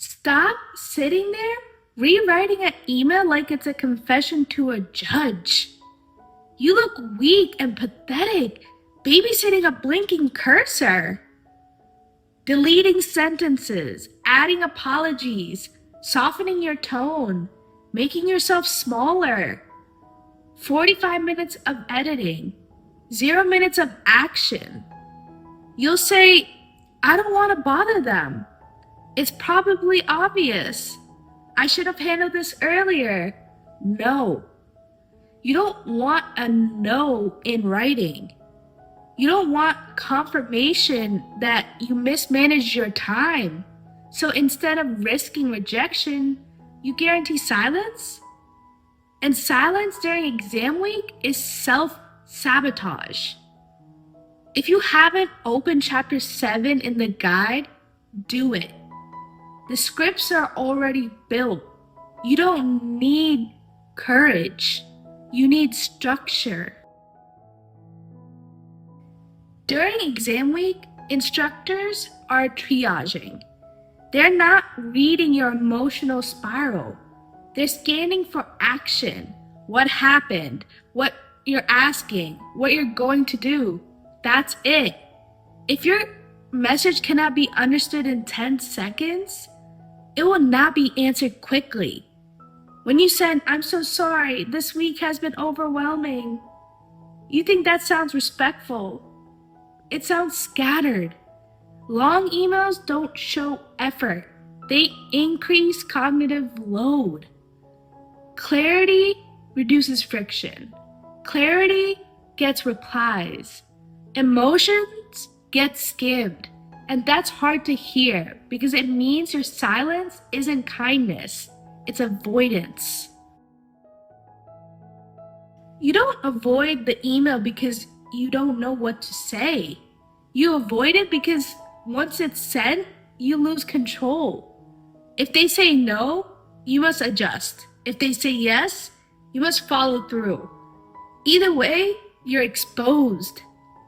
Stop sitting there rewriting an email like it's a confession to a judge. You look weak and pathetic, babysitting a blinking cursor. Deleting sentences, adding apologies, softening your tone, making yourself smaller. 45 minutes of editing, 0 minutes of action. You'll say, I don't want to bother them. It's probably obvious. I should have handled this earlier. No. You don't want a no in writing. You don't want confirmation that you mismanaged your time. So instead of risking rejection, you guarantee silence? And silence during exam week is self-sabotage. If you haven't opened chapter 7 in the guide, do it. The scripts are already built. You don't need courage. You need structure. During exam week, instructors are triaging. They're not reading your emotional spiral. They're scanning for action. What happened? What you're asking? What you're going to do? That's it. If your message cannot be understood in 10 seconds, it will not be answered quickly. When you send, I'm so sorry, this week has been overwhelming, you think that sounds respectful. It sounds scattered. Long emails don't show effort. They increase cognitive load. Clarity reduces friction. Clarity gets replies. Emotions get skimmed. And that's hard to hear because it means your silence isn't kindness, it's avoidance. You don't avoid the email because you don't know what to say. You avoid it because once it's sent, you lose control. If they say no, you must adjust. If they say yes, you must follow through. Either way, you're exposed.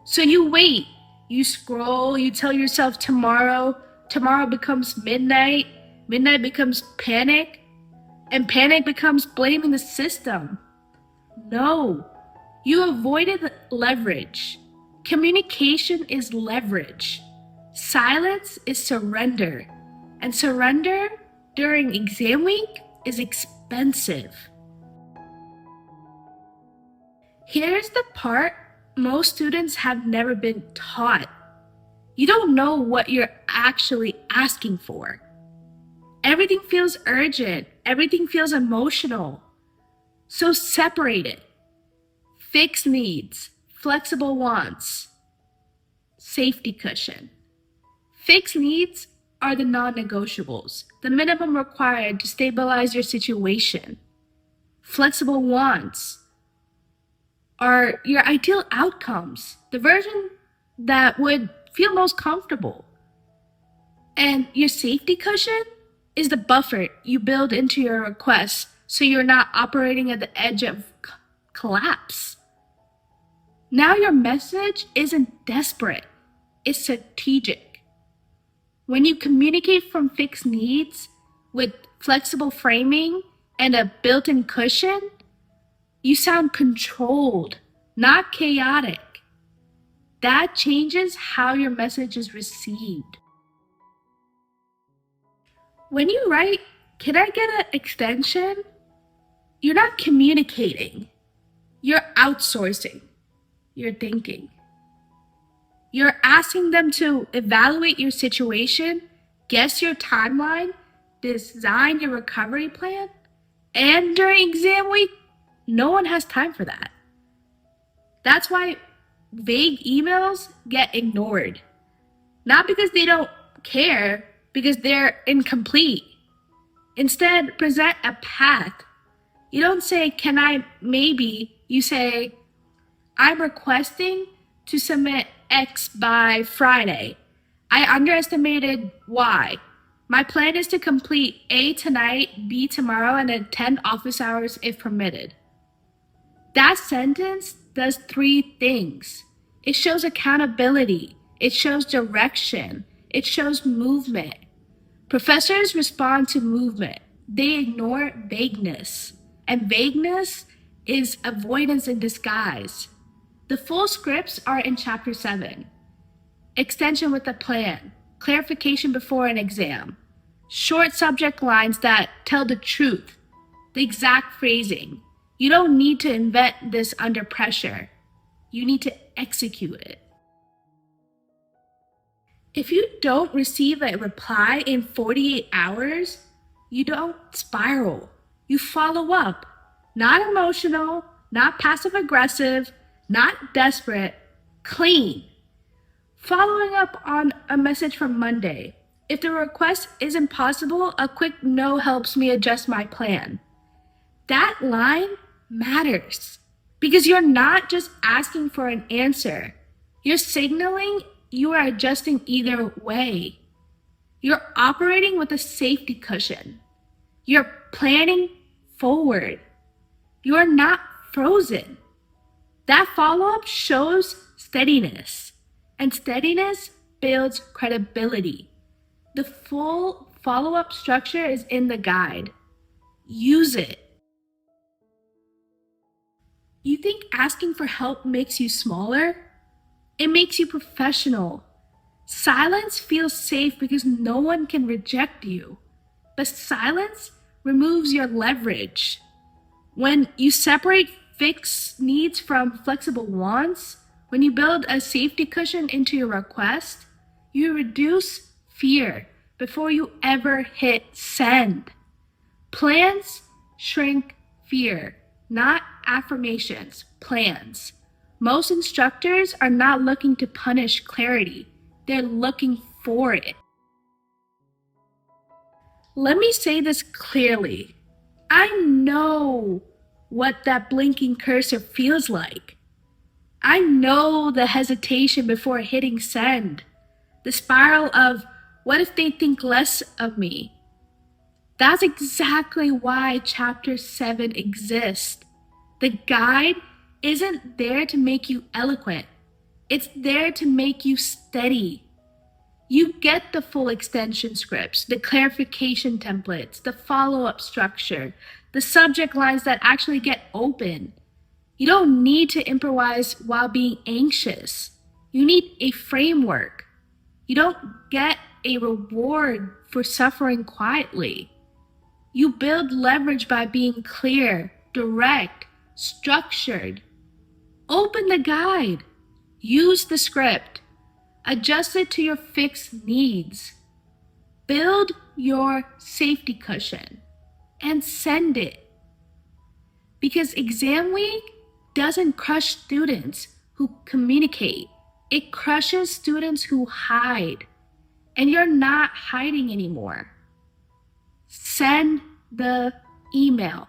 So you wait. You scroll, you tell yourself tomorrow becomes midnight becomes panic, and panic becomes blaming the system. No, you avoided leverage. Communication is leverage. Silence is surrender, and surrender during exam week is expensive. Here's the part most students have never been taught. You don't know what you're actually asking for. Everything feels urgent. Everything feels emotional. So separate it. Fixed needs, flexible wants, safety cushion. Fixed needs are the non-negotiables, the minimum required to stabilize your situation. Flexible wants are your ideal outcomes, the version that would feel most comfortable. And your safety cushion is the buffer you build into your request so you're not operating at the edge of collapse. Now your message isn't desperate, it's strategic. When you communicate from fixed needs with flexible framing and a built-in cushion, you sound controlled, not chaotic. That changes how your message is received. When you write, can I get an extension? You're not communicating. You're outsourcing. You're thinking. You're asking them to evaluate your situation, guess your timeline, design your recovery plan, and during exam week, no one has time for that. That's why vague emails get ignored. Not because they don't care, because they're incomplete. Instead, present a path. You don't say, can I maybe, you say, I'm requesting to submit X by Friday. I underestimated Y. My plan is to complete A tonight, B tomorrow, and attend office hours if permitted. That sentence does 3 things. It shows accountability. It shows direction. It shows movement. Professors respond to movement. They ignore vagueness. And vagueness is avoidance in disguise. The full scripts are in Chapter 7. Extension with a plan. Clarification before an exam. Short subject lines that tell the truth. The exact phrasing. You don't need to invent this under pressure. You need to execute it. If you don't receive a reply in 48 hours, you don't spiral. You follow up. Not emotional, not passive aggressive, not desperate, clean. Following up on a message from Monday. If the request isn't possible, a quick no helps me adjust my plan. That line matters because you're not just asking for an answer. You're signaling you are adjusting either way. You're operating with a safety cushion. You're planning forward. You're not frozen. That follow-up shows steadiness, and steadiness builds credibility. The full follow-up structure is in the guide. Use it. You think asking for help makes you smaller? It makes you professional. Silence feels safe because no one can reject you. But silence removes your leverage. When you separate fixed needs from flexible wants, when you build a safety cushion into your request, you reduce fear before you ever hit send. Plans shrink fear, not affirmations, plans. Most instructors are not looking to punish clarity. They're looking for it. Let me say this clearly. I know what that blinking cursor feels like. I know the hesitation before hitting send, the spiral of what if they think less of me? That's exactly why Chapter 7 exists. The guide isn't there to make you eloquent. It's there to make you steady. You get the full extension scripts, the clarification templates, the follow-up structure, the subject lines that actually get open. You don't need to improvise while being anxious. You need a framework. You don't get a reward for suffering quietly. You build leverage by being clear, direct, structured. Open the guide. Use the script. Adjust it to your fixed needs. Build your safety cushion and send it. Because exam week doesn't crush students who communicate. It crushes students who hide. And you're not hiding anymore. Send the email.